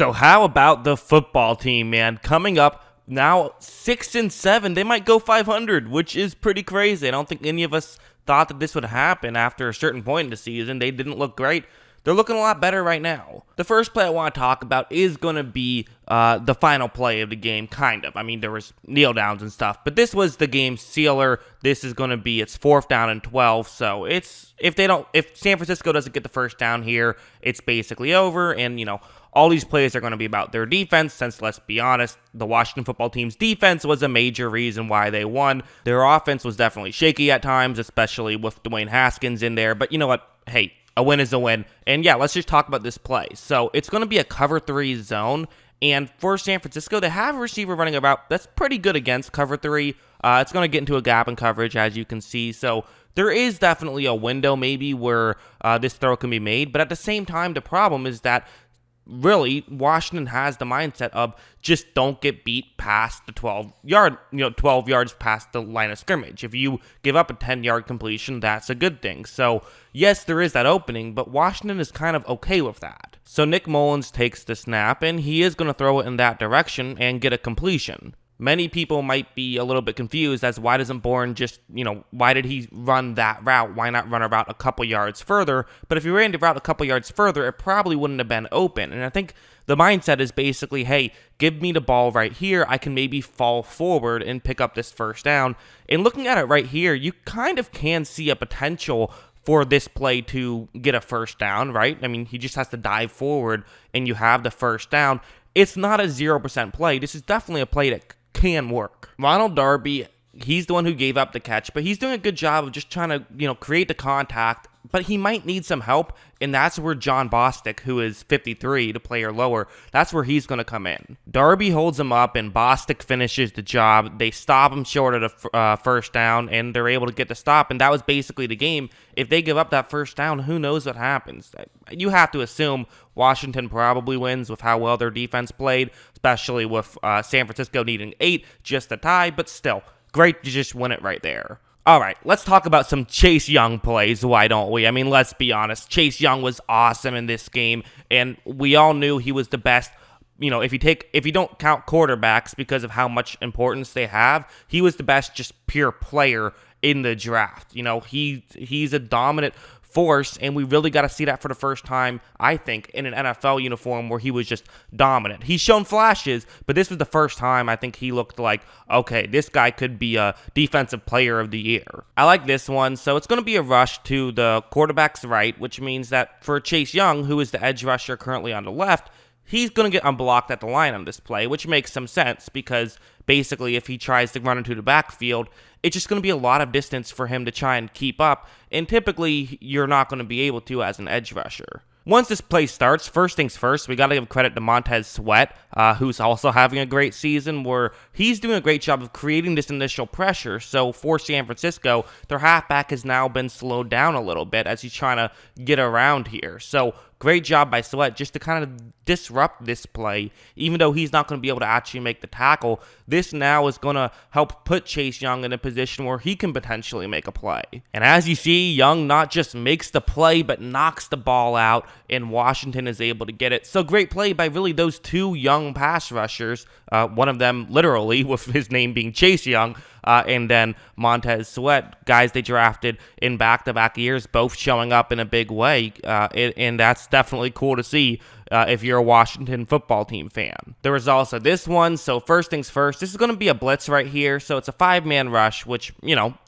So how about the football team, man? Coming up now 6-7, they might go 500, which is pretty crazy. I don't think any of us thought that this would happen after a certain point in the season. They didn't look great. They're looking a lot better right now. The first play I want to talk about is going to be the final play of the game, kind of. I mean, there was kneel downs and stuff, but this was the game sealer. This is going to be its 4th down and 12. So if San Francisco doesn't get the first down here, it's basically over. And all these plays are going to be about their defense, since, let's be honest, the Washington football team's defense was a major reason why they won. Their offense was definitely shaky at times, especially with Dwayne Haskins in there. But you know what? Hey, a win is a win. And yeah, let's just talk about this play. So it's going to be a cover 3 zone. And for San Francisco, they have a receiver running a route that's pretty good against cover 3. It's going to get into a gap in coverage, as you can see. So there is definitely a window maybe where this throw can be made. But at the same time, the problem is that really, Washington has the mindset of just don't get beat past the 12 yards past the line of scrimmage. If you give up a 10-yard completion, that's a good thing. So, yes, there is that opening, but Washington is kind of okay with that. So Nick Mullens takes the snap, and he is going to throw it in that direction and get a completion. Many people might be a little bit confused as why doesn't Bourne just, why did he run that route? Why not run a route a couple yards further? But if he ran the route a couple yards further, it probably wouldn't have been open. And I think the mindset is basically, hey, give me the ball right here. I can maybe fall forward and pick up this first down. And looking at it right here, you kind of can see a potential for this play to get a first down, right? I mean, he just has to dive forward and you have the first down. It's not a 0% play. This is definitely a play that can work. Ronald Darby, he's the one who gave up the catch, but he's doing a good job of just trying to, create the contact, but he might need some help, and that's where Jon Bostic, who is 53, the player lower, that's where he's going to come in. Darby holds him up, and Bostic finishes the job. They stop him short of the first down, and they're able to get the stop, and that was basically the game. If they give up that first down, who knows what happens? You have to assume Washington probably wins with how well their defense played, especially with San Francisco needing 8 just to tie, but still, great to just win it right there. All right, let's talk about some Chase Young plays, why don't we? I mean, let's be honest. Chase Young was awesome in this game, and we all knew he was the best. If you don't count quarterbacks because of how much importance they have, he was the best just pure player in the draft. He's a dominant force, and we really got to see that for the first time, I think, in an NFL uniform where he was just dominant. He's shown flashes, but this was the first time I think he looked like, okay, this guy could be a defensive player of the year. I like this one, so it's going to be a rush to the quarterback's right, which means that for Chase Young, who is the edge rusher currently on the left, he's going to get unblocked at the line on this play, which makes some sense because basically if he tries to run into the backfield, it's just going to be a lot of distance for him to try and keep up, and typically you're not going to be able to as an edge rusher. Once this play starts, first things first, we got to give credit to Montez Sweat, who's also having a great season where he's doing a great job of creating this initial pressure. So for San Francisco, their halfback has now been slowed down a little bit as he's trying to get around here. So great job by Sweat just to kind of disrupt this play. Even though he's not going to be able to actually make the tackle, this now is going to help put Chase Young in a position where he can potentially make a play. And as you see, Young not just makes the play, but knocks the ball out, and Washington is able to get it. So great play by really those two young pass rushers, one of them literally with his name being Chase Young, and then Montez Sweat, guys they drafted in back-to-back years, both showing up in a big way, and that's definitely cool to see if you're a Washington football team fan. There was also this one, so first things first, this is going to be a blitz right here, so it's a 5-man rush, which,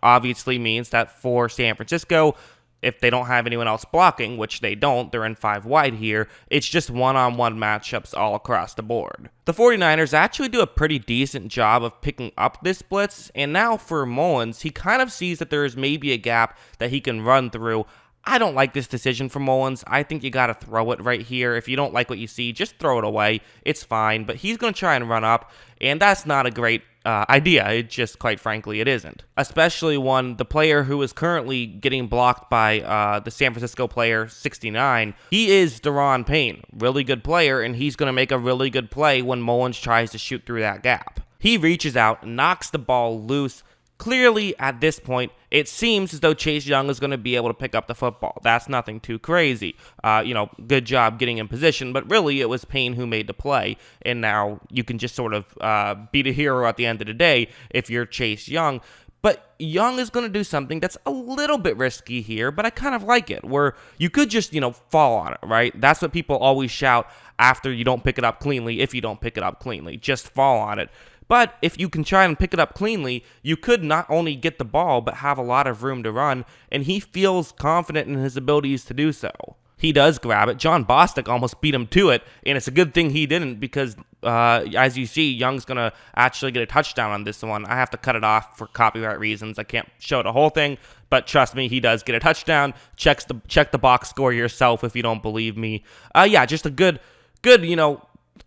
obviously means that for San Francisco, if they don't have anyone else blocking, which they don't, they're in 5 wide here, it's just one-on-one matchups all across the board. The 49ers actually do a pretty decent job of picking up this blitz, and now for Mullens, he kind of sees that there is maybe a gap that he can run through. I don't like this decision from Mullens. I think you got to throw it right here. If you don't like what you see, just throw it away. It's fine, but he's going to try and run up, and that's not a great idea. It just, quite frankly, it isn't. Especially when the player who is currently getting blocked by the San Francisco player, 69, he is Daron Payne. Really good player, and he's going to make a really good play when Mullens tries to shoot through that gap. He reaches out, knocks the ball loose, clearly at this point, it seems as though Chase Young is going to be able to pick up the football. That's nothing too crazy. Good job getting in position, but really it was Payne who made the play, and now you can just sort of be the hero at the end of the day if you're Chase Young. But Young is going to do something that's a little bit risky here, but I kind of like it, where you could just, fall on it, right? That's what people always shout after you don't pick it up cleanly, if you don't pick it up cleanly. Just fall on it. But if you can try and pick it up cleanly, you could not only get the ball, but have a lot of room to run, and he feels confident in his abilities to do so. He does grab it. Jon Bostic almost beat him to it, and it's a good thing he didn't because, as you see, Young's going to actually get a touchdown on this one. I have to cut it off for copyright reasons. I can't show the whole thing, but trust me, he does get a touchdown. Check the box score yourself if you don't believe me. Just a good,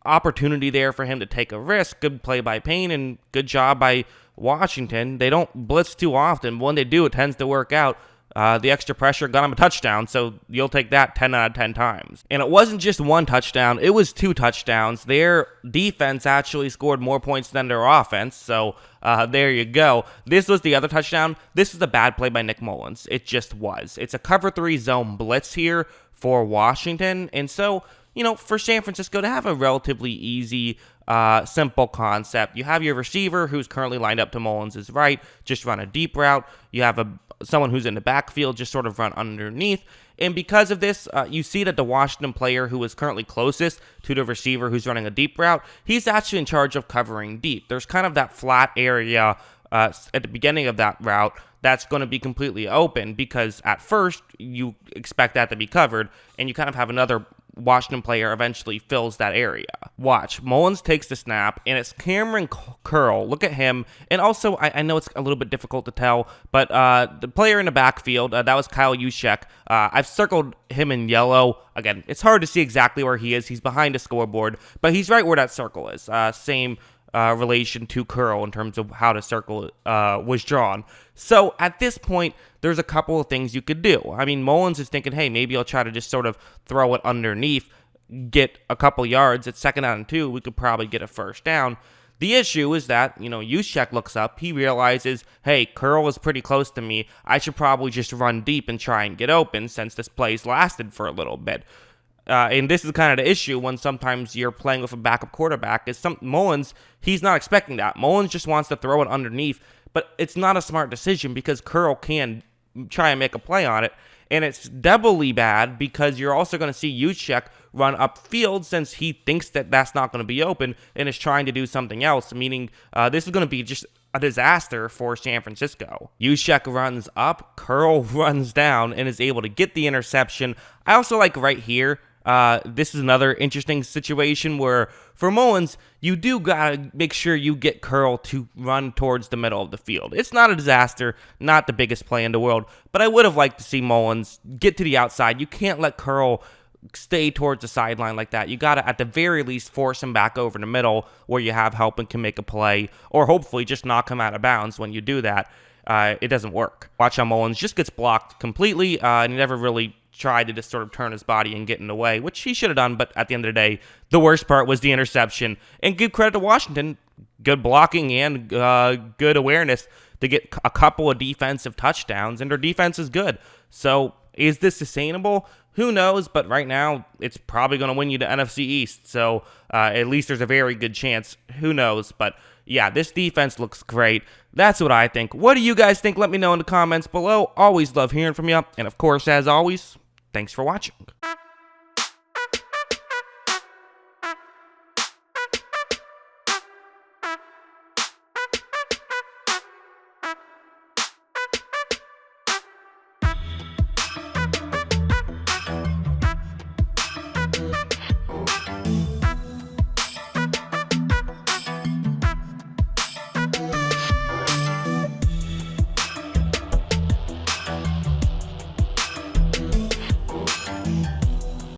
opportunity there for him to take a risk. Good play by Payne and good job by Washington. They don't blitz too often. When they do, it tends to work out. The extra pressure got him a touchdown, so you'll take that 10 out of 10 times. And it wasn't just one touchdown, it was 2 touchdowns. Their defense actually scored more points than their offense, so there you go. This was the other touchdown. This is a bad play by Nick Mullens. It just was. It's a cover 3 zone blitz here for Washington, and so, for San Francisco to have a relatively easy, simple concept. You have your receiver who's currently lined up to Mullens' right, just run a deep route. You have someone who's in the backfield, just sort of run underneath. And because of this, you see that the Washington player who is currently closest to the receiver who's running a deep route, he's actually in charge of covering deep. There's kind of that flat area at the beginning of that route that's going to be completely open because at first you expect that to be covered, and you kind of have another Washington player eventually fills that area. Watch. Mullens takes the snap, and it's Kamren Curl. Look at him. And also, I know it's a little bit difficult to tell, but the player in the backfield, that was Kyle Juszczyk. I've circled him in yellow. Again, it's hard to see exactly where he is. He's behind a scoreboard, but he's right where that circle is. Same relation to Curl in terms of how the circle was drawn. So at this point, there's a couple of things you could do. I mean, Mullens is thinking, hey, maybe I'll try to just sort of throw it underneath, get a couple yards. It's 2nd down and 2. We could probably get a first down. The issue is that, Juszczyk looks up. He realizes, hey, Curl is pretty close to me. I should probably just run deep and try and get open since this play's lasted for a little bit. And this is kind of the issue when sometimes you're playing with a backup quarterback. Mullens, he's not expecting that. Mullens just wants to throw it underneath, but it's not a smart decision because Curl can try and make a play on it. And it's doubly bad because you're also going to see Juszczyk run upfield since he thinks that that's not going to be open and is trying to do something else, meaning this is going to be just a disaster for San Francisco. Juszczyk runs up, Curl runs down, and is able to get the interception. I also like right here, this is another interesting situation where for Mullens, you do gotta make sure you get Curl to run towards the middle of the field. It's not a disaster, not the biggest play in the world, but I would have liked to see Mullens get to the outside. You can't let Curl stay towards the sideline like that. You gotta, at the very least, force him back over the middle where you have help and can make a play, or hopefully just knock him out of bounds when you do that. It doesn't work. Watch how Mullens just gets blocked completely, and he never really tried to just sort of turn his body and get in the way, which he should have done, but at the end of the day, the worst part was the interception. And give credit to Washington, good blocking and good awareness to get a couple of defensive touchdowns, and their defense is good. So is this sustainable? Who knows, but right now, it's probably going to win you the NFC East, so at least there's a very good chance. Who knows, but yeah, this defense looks great. That's what I think. What do you guys think? Let me know in the comments below. Always love hearing from you, and of course, as always, thanks for watching.